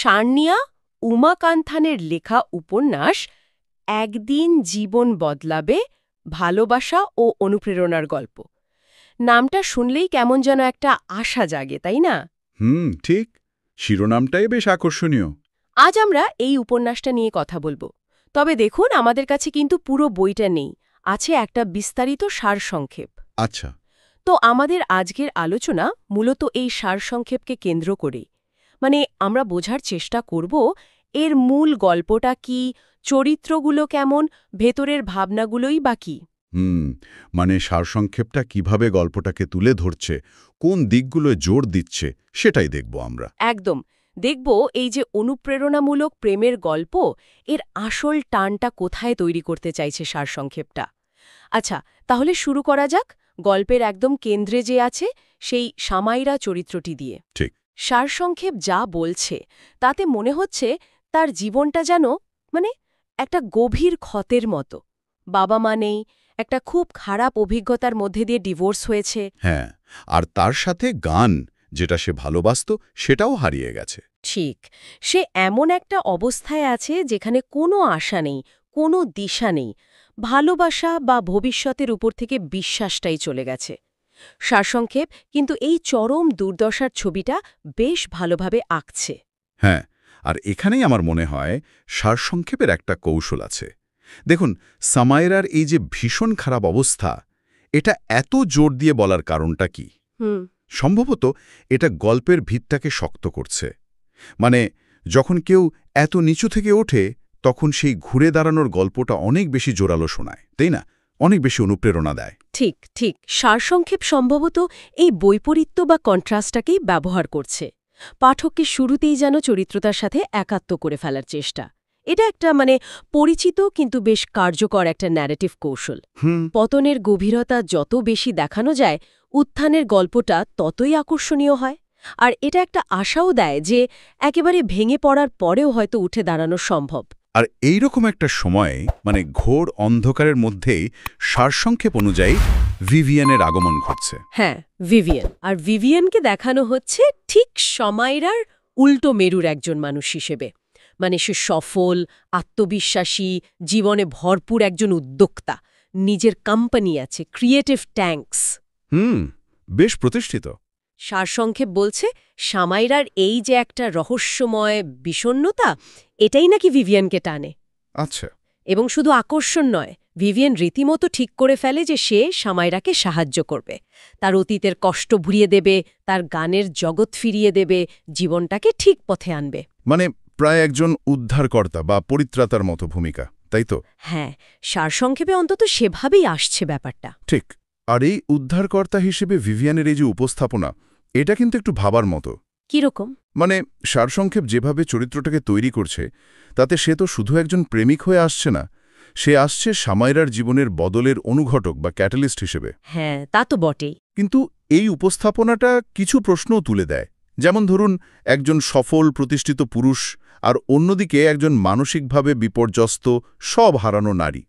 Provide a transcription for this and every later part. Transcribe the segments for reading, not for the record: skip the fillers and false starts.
সার্নিয়া উমাকান্থানের লেখা উপন্যাস একদিন জীবন বদলাবে, ভালোবাসা ও অনুপ্রেরণার গল্প। নামটা শুনলেই কেমন যেন একটা আশা জাগে, তাই না? ঠিক। শিরোনামটাই বেশ আকর্ষণীয়। আজ আমরা এই উপন্যাসটা নিয়ে কথা বলবো। তবে দেখুন, আমাদের কাছে কিন্তু পুরো বইটা নেই, আছে একটা বিস্তারিত সারসংক্ষেপ। আচ্ছা। তো আমাদের আজকের আলোচনা মূলত এই সারসংক্ষেপকে কেন্দ্র করে। মানে আমরা বোঝার চেষ্টা করব এর মূল গল্পটা কি, চরিত্রগুলো কেমন, ভেতরের ভাবনাগুলোই বা কি। মানে সারসংক্ষেপটা কিভাবে গল্পটাকে তুলে ধরছে, কোন দিকগুলোয় জোর দিচ্ছে, সেটাই দেখব আমরা। একদম। দেখব এই যে অনুপ্রেরণামূলক প্রেমের গল্প, এর আসল টানটা কোথায় তৈরি করতে চাইছে সারসংক্ষেপটা। আচ্ছা, তাহলে শুরু করা যাক গল্পের একদম কেন্দ্রে যে আছে সেই সামাইরা চরিত্রটি দিয়ে। ঠিক। সারসংক্ষেপ যা বলছে তাতে মনে হচ্ছে তার জীবনটা যেন মানে একটা গভীর ক্ষতের মতো। বাবা মা নেই, একটা খুব খারাপ অভিজ্ঞতার মধ্যে দিয়ে ডিভোর্স হয়েছে। হ্যাঁ, আর তার সাথে গান, যেটা সে ভালোবাসত, সেটাও হারিয়ে গেছে। ঠিক, সে এমন একটা অবস্থায় আছে যেখানে কোনো আশা নেই, কোনো দিশা নেই, ভালোবাসা বা ভবিষ্যতের উপর থেকে বিশ্বাসটাই চলে গেছে। সারসংক্ষেপ কিন্তু এই চরম দুর্দশার ছবিটা বেশ ভালোভাবে আঁকছে। হ্যাঁ, আর এখানেই আমার মনে হয় সারসংক্ষেপের একটা কৌশল আছে। দেখুন, সামাইরার এই যে ভীষণ খারাপ অবস্থা, এটা এত জোর দিয়ে বলার কারণটা কি? সম্ভবত এটা গল্পের ভিতটাকে শক্ত করছে। মানে যখন কেউ এত নিচু থেকে ওঠে, তখন সেই ঘুরে দাঁড়ানোর গল্পটা অনেক বেশি জোরালো শোনায়, তাই না? অনেক বেশি অনুপ্রেরণা দেয়। ঠিক ঠিক, সারসংক্ষেপ সম্ভবত এই বৈপরীত্য বা কন্ট্রাস্টটাকেই ব্যবহার করছে। পাঠককে শুরুতেই যেন চরিত্রতার সাথে একাত্ম করে ফেলার চেষ্টা। এটা একটা পরিচিত কিন্তু বেশ কার্যকর একটা ন্যারেটিভ কৌশল। পতনের গভীরতা যত বেশি দেখানো যায়, উত্থানের গল্পটা ততই আকর্ষণীয় হয়। আর এটা একটা আশাও দেয় যে একেবারে ভেঙে পড়ার পরেও হয়তো উঠে দাঁড়ানো সম্ভব। আর এইরকম একটা সময়ে, ঘোর অন্ধকারের মধ্যেই সারসংক্ষেপ অনুযায়ী ভিভিয়ানের আগমন ঘটছে। হ্যাঁ, ভিভিয়ান। আর ভিভিয়ানকে দেখানো হচ্ছে ঠিক সামাইরার উল্টো মেরুর একজন মানুষ হিসেবে। সে সফল, আত্মবিশ্বাসী, জীবনে ভরপুর একজন উদ্যোক্তা। নিজের কোম্পানি আছে, ক্রিয়েটিভ ট্যাঙ্কস। বেশ প্রতিষ্ঠিত। সারসংক্ষেপ বলছে সামাইরার এই যে একটা রহস্যময় বিষণ্ণতা, এটাই নাকি ভিভিয়ানকে টানে। আচ্ছা। এবং শুধু আকর্ষণ নয়, ভিভিয়ান রীতিমতো ঠিক করে ফেলে যে সে সামাইরাকে সাহায্য করবে, তার অতীতের কষ্ট ভুলিয়ে দেবে, তার গানের জগৎ ফিরিয়ে দেবে, জীবনটাকে ঠিক পথে আনবে। প্রায় একজন উদ্ধারকর্তা বা পরিত্রাতার মতো ভূমিকা, তাই তো? হ্যাঁ, সারসংক্ষেপে অন্তত সেভাবেই আসছে ব্যাপারটা। ঠিক। আর এই উদ্ধারকর্তা হিসেবে ভিভিয়ানের এই যে উপস্থাপনা, এটা কিন্তু একটু ভাবার মতো। কিরকম? সারসংক্ষেপ যেভাবে চরিত্রটাকে তৈরি করছে, তাতে সে তো শুধু একজন প্রেমিক হয়ে আসছে না, সে আসছে সামাইরার জীবনের বদলের অনুঘটক বা ক্যাটালিস্ট হিসেবে। হ্যাঁ, তা তো বটেই। কিন্তু এই উপস্থাপনাটা কিছু প্রশ্নও তুলে দেয়। যেমন ধরুন, একজন সফল প্রতিষ্ঠিত পুরুষ আর অন্যদিকে একজন মানসিকভাবে বিপর্যস্ত, সব হারানো নারী।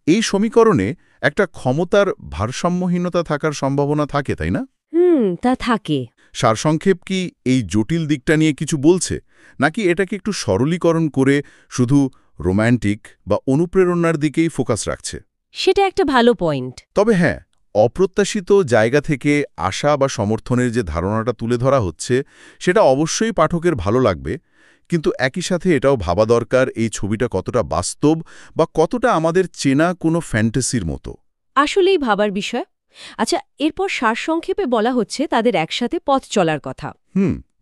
এই সমীকরণে একটা ক্ষমতার ভারসাম্যহীনতা থাকার সম্ভাবনা থাকে, তাই না? তা থাকে। সারসংক্ষেপ কি এই জটিল দিকটা নিয়ে কিছু বলছে, নাকি এটাকে একটু সরলীকরণ করে শুধু রোম্যান্টিক বা অনুপ্রেরণার দিকেই ফোকাস রাখছে? সেটা একটা ভালো পয়েন্ট। তবে হ্যাঁ, অপ্রত্যাশিত জায়গা থেকে আশা বা সমর্থনের যে ধারণাটা তুলে ধরা হচ্ছে, সেটা অবশ্যই পাঠকের ভালো লাগবে। কিন্তু একই সাথে এটাও ভাবা দরকার এই ছবিটা কতটা বাস্তব বা কতটা আমাদের চেনা কোনো ফ্যান্টাসির মতো। আসলেই ভাবার বিষয়। আচ্ছা, এরপর সারসংক্ষেপে বলা হচ্ছে তাদের একসাথে পথ চলার কথা।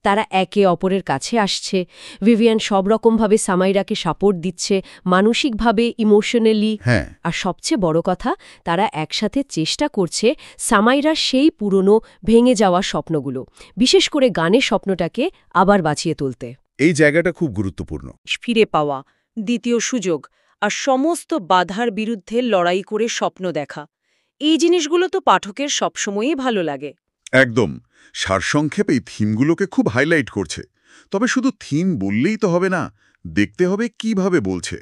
তারা একে অপরের কাছে আসছে, ভিভিয়ান সব রকমভাবে সামাইরাকে সাপোর্ট দিচ্ছে, মানসিকভাবে, ইমোশনালি। হ্যাঁ। আর সবচেয়ে বড় কথা, তারা একসাথে চেষ্টা করছে সামাইরার সেই পুরনো ভেঙে যাওয়া স্বপ্নগুলো, বিশেষ করে গানের স্বপ্নটাকে আবার বাঁচিয়ে তুলতে। এই জায়গাটা খুব গুরুত্বপূর্ণ। ফিরে পাওয়া, দ্বিতীয় সুযোগ, আর সমস্ত বাধার বিরুদ্ধে লড়াই করে স্বপ্ন দেখা, এই জিনিসগুলো তো পাঠকের সবসময়ই ভালো লাগে। একদম। সারসংক্ষেপ এই থিমগুলোকে খুব হাইলাইট করছে। তবে শুধু থিম বললেই তো হবে না, দেখতে হবে কিভাবে বলছে।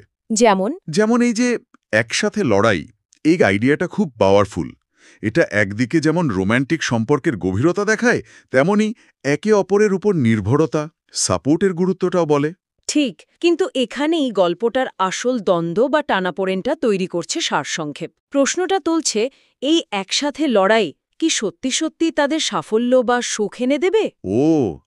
যেমন এই যে একসাথে লড়াই, এই আইডিয়াটা খুব পাওয়ারফুল। এটা একদিকে যেমন রোম্যান্টিক সম্পর্কের গভীরতা দেখায়, তেমনি একে অপরের উপর নির্ভরতা, সাপোর্টের গুরুত্বটাও বলে। ঠিক, কিন্তু এখানেই গল্পটার আসল দ্বন্দ্ব বা টানাপোড়েনটা তৈরি করছে সারসংক্ষেপ। প্রশ্নটা তুলছে, এই একসাথে লড়াই কি সত্যি সত্যি তাদের সাফল্য বা সুখ এনে দেবে? ও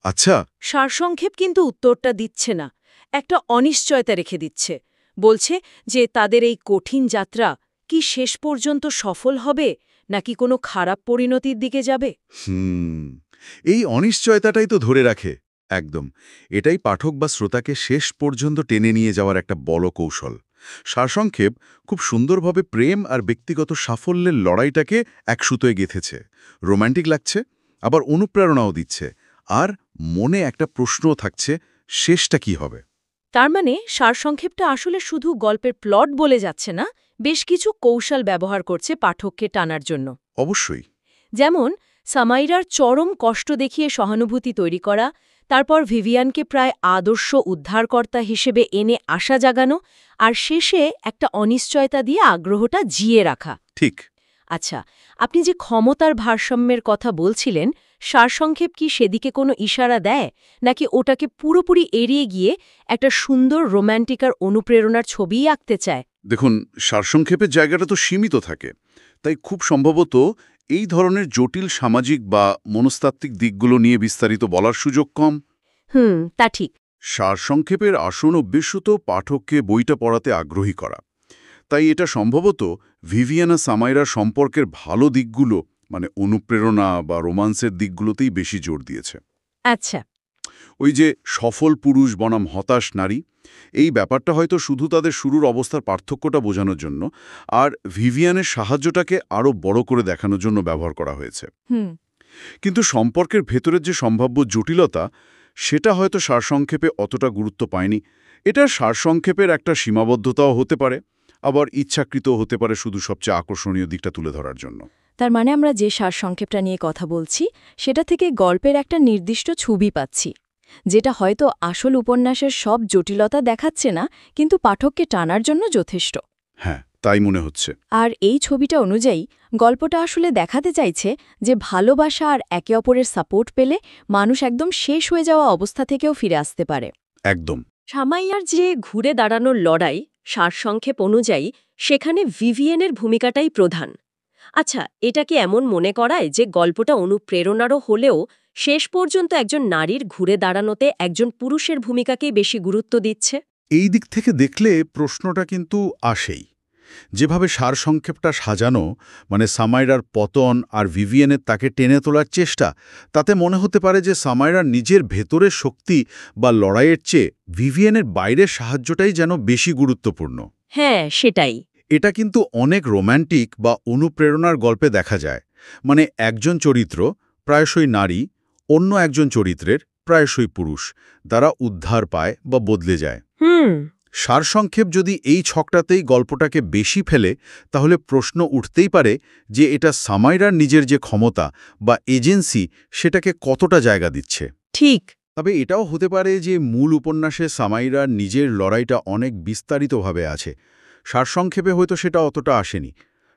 আচ্ছা। সারসংক্ষেপ কিন্তু উত্তরটা দিচ্ছে না, একটা অনিশ্চয়তা রেখে দিচ্ছে। বলছে যে তাদের এই কঠিন যাত্রা কি শেষ পর্যন্ত সফল হবে নাকি কোনো খারাপ পরিণতির দিকে যাবে। এই অনিশ্চয়তাটাই তো ধরে রাখে একদম। এটাই পাঠক বা শ্রোতাকে শেষ পর্যন্ত টেনে নিয়ে যাওয়ার একটা বড় কৌশল। সারসংক্ষেপ খুব সুন্দরভাবে প্রেম আর ব্যক্তিগত সাফল্যের লড়াইটাকে এক সুতোয় গেঁথেছে। রোম্যান্টিক লাগছে, আবার অনুপ্রেরণাও দিচ্ছে, আর মনে একটা প্রশ্নও থাকছে, শেষটা কি হবে। তার মানে সারসংক্ষেপটা আসলে শুধু গল্পের প্লট বলে যাচ্ছে না, বেশ কিছু কৌশল ব্যবহার করছে পাঠককে টানার জন্য। অবশ্যই। যেমন সামাইরার চরম কষ্ট দেখিয়ে সহানুভূতি তৈরি করা, তারপর ভিভিয়ানকে প্রায় আদর্শ উদ্ধারকর্তা হিসেবে এনে আশা জাগানো, আর শেষে একটা অনিশ্চয়তা দিয়ে আগ্রহটা জিয়ে রাখা। ঠিক। আচ্ছা, আপনি যে ক্ষমতার ভারসাম্যের কথা বলছিলেন, সারসংক্ষেপ কি সেদিকে কোনো ইশারা দেয়, নাকি ওটাকে পুরোপুরি এড়িয়ে গিয়ে একটা সুন্দর রোম্যান্টিক আর অনুপ্রেরণার ছবিই আঁকতে চায়? দেখুন, সারসংক্ষেপের জায়গাটা তো সীমিত থাকে, তাই খুব সম্ভবত এই ধরনের জটিল সামাজিক বা মনস্তাত্ত্বিক দিকগুলো নিয়ে বিস্তারিত বলার সুযোগ কম। তা ঠিক। সারসংক্ষেপের আসন অভ্যেস তো পাঠককে বইটা পড়াতে আগ্রহী করা। তাই এটা সম্ভবত ভিভিয়ানা সামাইরা সম্পর্কের ভালো দিকগুলো, মানে অনুপ্রেরণা বা রোমান্সের দিকগুলোতেই বেশি জোর দিয়েছে। আচ্ছা। ওই যে সফল পুরুষ বনাম হতাশ নারী, এই ব্যাপারটা হয়তো শুধু তাদের শুরুর অবস্থার পার্থক্যটা বোঝানোর জন্য, আর ভিভিয়ানের সাহায্যটাকে আরও বড় করে দেখানোর জন্য ব্যবহার করা হয়েছে। কিন্তু সম্পর্কের ভেতরের যে সম্ভাব্য জটিলতা, সেটা হয়তো সারসংক্ষেপে অতটা গুরুত্ব পায়নি। এটার সারসংক্ষেপের একটা সীমাবদ্ধতাও হতে পারে, আবার ইচ্ছাকৃত হতে পারে শুধু সবচেয়ে আকর্ষণীয় দিকটা তুলে ধরার জন্য। তার মানে আমরা যে সারসংক্ষেপটা নিয়ে কথা বলছি সেটা থেকে গল্পের একটা নির্দিষ্ট ছবি পাচ্ছি, যেটা হয়তো আসল উপন্যাসের সব জটিলতা দেখাচ্ছে না, কিন্তু পাঠককে টানার জন্য যথেষ্ট। হ্যাঁ, তাই মনে হচ্ছে। আর এই ছবিটা অনুযায়ী গল্পটা আসলে দেখাতে চাইছে যে ভালোবাসা আর একে অপরের সাপোর্ট পেলে মানুষ একদম শেষ হয়ে যাওয়া অবস্থা থেকেও ফিরে আসতে পারে। একদম। সামাইয়ার যে ঘুরে দাঁড়ানোর লড়াই, সারসংক্ষেপ অনুযায়ী সেখানে ভিভিয়েনের ভূমিকাটাই প্রধান। আচ্ছা, এটা কি এমন মনে করায় যে গল্পটা অনুপ্রেরণারও হলেও শেষ পর্যন্ত একজন নারীর ঘুরে দাঁড়ানোতে একজন পুরুষের ভূমিকাকেই বেশি গুরুত্ব দিচ্ছে? এই দিক থেকে দেখলে প্রশ্নটা কিন্তু আসেই। যেভাবে সারসংক্ষেপটা সাজানো, মানে সামাইরার পতন আর ভিভিয়ানের তাকে টেনে তোলার চেষ্টা, তাতে মনে হতে পারে যে সামাইরার নিজের ভেতরের শক্তি বা লড়াইয়ের চেয়ে ভিভিয়ানের বাইরের সাহায্যটাই যেন বেশি গুরুত্বপূর্ণ। হ্যাঁ, সেটাই। এটা কিন্তু অনেক রোম্যান্টিক বা অনুপ্রেরণার গল্পে দেখা যায়। মানে একজন চরিত্র, প্রায়শই নারী, অন্য একজন চরিত্রের, প্রায়শই পুরুষ, দ্বারা উদ্ধার পায় বা বদলে যায়। সারসংক্ষেপ যদি এই ছকটাতেই গল্পটাকে বেশি ফেলে, তাহলে প্রশ্ন উঠতেই পারে যে এটা সামাইরার নিজের যে ক্ষমতা বা এজেন্সি, সেটাকে কতটা জায়গা দিচ্ছে। ঠিক। তবে এটাও হতে পারে যে মূল উপন্যাসে সামাইরার নিজের লড়াইটা অনেক বিস্তারিতভাবে আছে। সারসংক্ষেপে হয়তো সেটা অতটা আসেনি।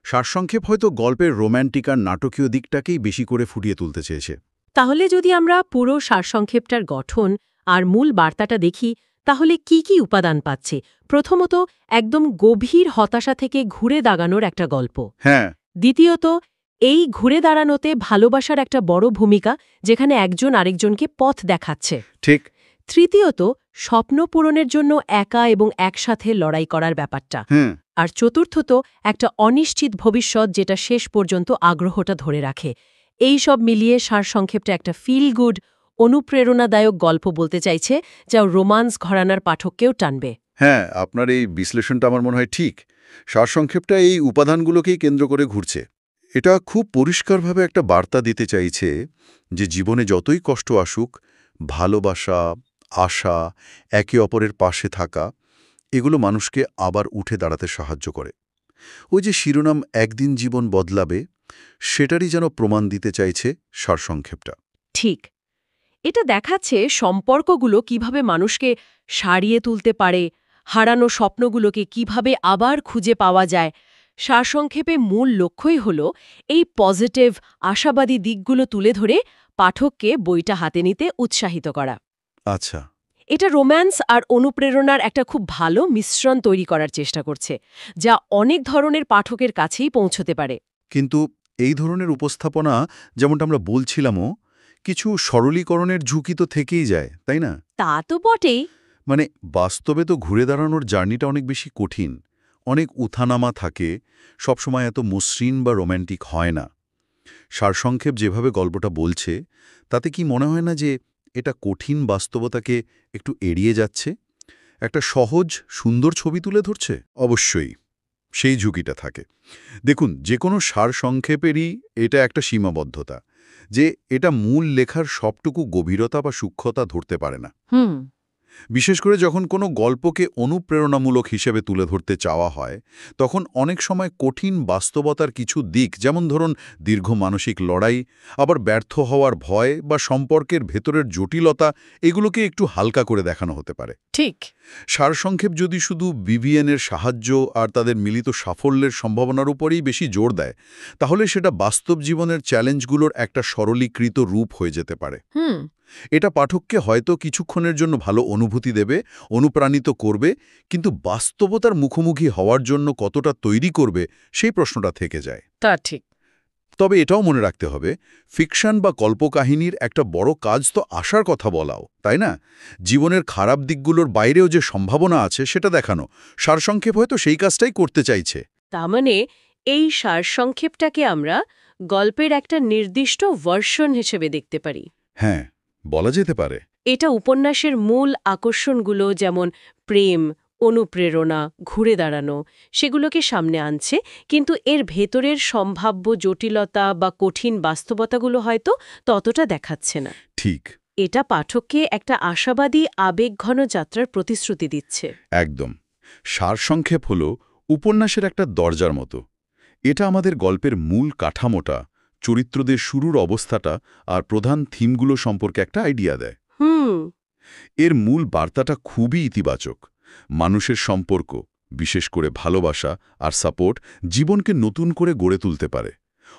সারসংক্ষেপ হয়তো গল্পের রোম্যান্টিক আর নাটকীয় দিকটাকেই বেশি করে ফুটিয়ে তুলতে চেয়েছে। তাহলে যদি আমরা পুরো সারসংক্ষেপটার গঠন আর মূল বার্তাটা দেখি, তাহলে কি কি উপাদান পাচ্ছে? প্রথমত, একদম গভীর হতাশা থেকে ঘুরে দাঁড়ানোর একটা গল্প। হ্যাঁ। দ্বিতীয়ত, এই ঘুরে দাঁড়ানোতে ভালোবাসার একটা বড় ভূমিকা, যেখানে একজন আরেকজনকে পথ দেখাচ্ছে। ঠিক। তৃতীয়ত, স্বপ্ন পূরণের জন্য একা এবং একসাথে লড়াই করার ব্যাপারটা। আর চতুর্থত, একটা অনিশ্চিত ভবিষ্যৎ যেটা শেষ পর্যন্ত আগ্রহটা ধরে রাখে। এই সব মিলিয়ে সারসংক্ষেপটা একটা ফিল গুড, অনুপ্রেরণাদায়ক গল্প বলতে চাইছে, যা রোমান্স ঘরানার পাঠককেও টানবে। হ্যাঁ, আপনার এই বিশ্লেষণটা আমার মনে হয় ঠিক। সারসংক্ষেপটা এই উপাদানগুলোকেই কেন্দ্র করে ঘুরছে। এটা খুব পরিষ্কারভাবে একটা বার্তা দিতে চাইছে যে জীবনে যতই কষ্ট আসুক, ভালোবাসা, আশা, একে অপরের পাশে থাকা, এগুলো মানুষকে আবার উঠে দাঁড়াতে সাহায্য করে। ওই যে শিরোনাম একদিন জীবন বদলাবে, সেটারই যেন প্রমাণ দিতে চাইছে সারসংক্ষেপটা। ঠিক। এটা দেখাচ্ছে সম্পর্কগুলো কিভাবে মানুষকে সারিয়ে তুলতে পারে, হারানো স্বপ্নগুলোকে কিভাবে আবার খুঁজে পাওয়া যায়। সারসংক্ষেপে মূল লক্ষ্যই হল এই পজিটিভ, আশাবাদী দিকগুলো তুলে ধরে পাঠককে বইটা হাতে নিতে উৎসাহিত করা। আচ্ছা। এটা রোম্যান্স আর অনুপ্রেরণার একটা খুব ভালো মিশ্রণ তৈরি করার চেষ্টা করছে, যা অনেক ধরনের পাঠকের কাছেই পৌঁছতে পারে। কিন্তু এই ধরনের উপস্থাপনা, যেমনটা আমরা বলছিলামও, কিছু সরলীকরণের ঝুঁকি তো থেকেই যায়, তাই না? তা তো বটেই। মানে বাস্তবে তো ঘুরে দাঁড়ানোর জার্নিটা অনেক বেশি কঠিন, অনেক উঠানামা থাকে, সবসময় এত মসৃণ বা রোম্যান্টিক হয় না। সারসংক্ষেপ যেভাবে গল্পটা বলছে, তাতে কি মনে হয় না যে এটা কঠিন বাস্তবতাকে একটু এড়িয়ে যাচ্ছে, একটা সহজ সুন্দর ছবি তুলে ধরছে? অবশ্যই সেই ঝুঁকিটা থাকে। দেখুন, যে কোনো সারসংক্ষেপেরই এটা একটা সীমাবদ্ধতা, যে এটা মূল লেখার সবটুকু গভীরতা বা সূক্ষ্মতা ধরতে পারে না। বিশেষ করে যখন কোনো গল্পকে অনুপ্রেরণামূলক হিসেবে তুলে ধরতে চাওয়া হয়, তখন অনেক সময় কঠিন বাস্তবতার কিছু দিক, যেমন ধরুন দীর্ঘ মানসিক লড়াই, আবার ব্যর্থ হওয়ার ভয় বা সম্পর্কের ভেতরের জটিলতা, এগুলোকে একটু হালকা করে দেখানো হতে পারে। ঠিক। সারসংক্ষেপ যদি শুধু বিবিএনের সাহায্য আর তাদের মিলিত সাফল্যের সম্ভাবনার উপরেই বেশি জোর দেয়, তাহলে সেটা বাস্তব জীবনের চ্যালেঞ্জগুলোর একটা সরলীকৃত রূপ হয়ে যেতে পারে। এটা পাঠককে হয়তো কিছুক্ষণের জন্য ভালো অনুভূতি দেবে, অনুপ্রাণিত করবে, কিন্তু বাস্তবতার মুখোমুখি হওয়ার জন্য কতটা তৈরি করবে, সেই প্রশ্নটা থেকে যায়। তা ঠিক। তবে এটাও মনে রাখতে হবে, ফিকশন বা কল্পকাহিনীর একটা বড় কাজ তো আশার কথা বলাও, তাই না? জীবনের খারাপ দিকগুলোর বাইরেও যে সম্ভাবনা আছে সেটা দেখানো। সারসংক্ষেপ হয়তো সেই কাজটাই করতে চাইছে। তার মানে এই সারসংক্ষেপটাকে আমরা গল্পের একটা নির্দিষ্ট ভার্সন হিসেবে দেখতে পারি। হ্যাঁ, বলা যেতে পারে। এটা উপন্যাসের মূল আকর্ষণগুলো, যেমন প্রেম, অনুপ্রেরণা, ঘুরে দাঁড়ানো, সেগুলোকে সামনে আনছে, কিন্তু এর ভেতরের সম্ভাব্য জটিলতা বা কঠিন বাস্তবতাগুলো হয়তো ততটা দেখাচ্ছে না। ঠিক। এটা পাঠককে একটা আশাবাদী আবেগঘন যাত্রার প্রতিশ্রুতি দিচ্ছে। একদম। সারসংক্ষেপ হল উপন্যাসের একটা দরজার মতো। এটা আমাদের গল্পের মূল কাঠামোটা, চরিত্রদের শুরুর অবস্থাটা আর প্রধান থিমগুলো সম্পর্কে একটা আইডিয়া দেয়। এর মূল বার্তাটা খুবই ইতিবাচক। মানুষের সম্পর্ক, বিশেষ করে ভালোবাসা আর সাপোর্ট, জীবনকে নতুন করে গড়ে তুলতে পারে।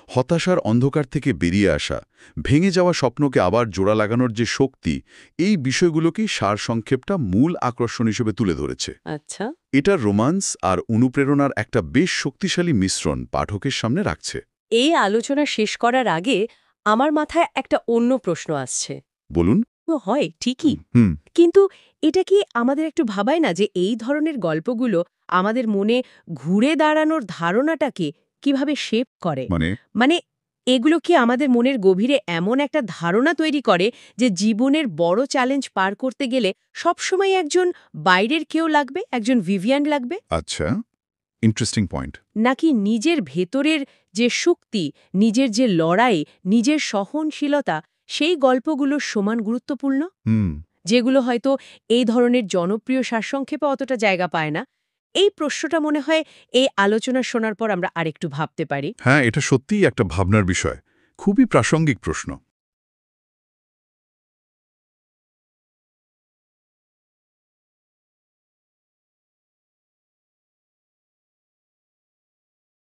হতাশার অন্ধকার থেকে বেরিয়ে আসা, ভেঙে যাওয়া স্বপ্নকে আবার জোড়া লাগানোর যে শক্তি, এই বিষয়গুলোকেই সারসংক্ষেপটা মূল আকর্ষণ হিসেবে তুলে ধরেছে। আচ্ছা। এটা রোমান্স আর অনুপ্রেরণার একটা বেশ শক্তিশালী মিশ্রণ পাঠকের সামনে রাখছে। এই আলোচনা শেষ করার আগে আমার মাথায় একটা অন্য প্রশ্ন আসছে। বলুন। হয় ঠিকই, হুম। কিন্তু এটা কি আমাদের একটু ভাবায় না যে এই ধরনের গল্পগুলো আমাদের মনে ঘুরে দাঁড়ানোর ধারণাটাকে কিভাবে শেপ করে? মানে এগুলো কি আমাদের মনের গভীরে এমন একটা ধারণা তৈরি করে যে জীবনের বড় চ্যালেঞ্জ পার করতে গেলে সবসময় একজন বাইরের কেউ লাগবে, একজন ভিভিয়ান লাগবে? আচ্ছা, ইন্টারেস্টিং পয়েন্ট। নাকি নিজের ভেতরের যে শক্তি, নিজের যে লড়াই, নিজের সহনশীলতা, সেই গল্পগুলো সমান গুরুত্বপূর্ণ, যেগুলো হয়তো এই ধরনের জনপ্রিয় সারসংক্ষেপে অতটা জায়গা পায় না? এই প্রশ্নটা মনে হয় এই আলোচনা শোনার পর আমরা আরেকটু ভাবতে পারি। হ্যাঁ, এটা সত্যিই একটা ভাবনার বিষয়, খুবই প্রাসঙ্গিক প্রশ্ন।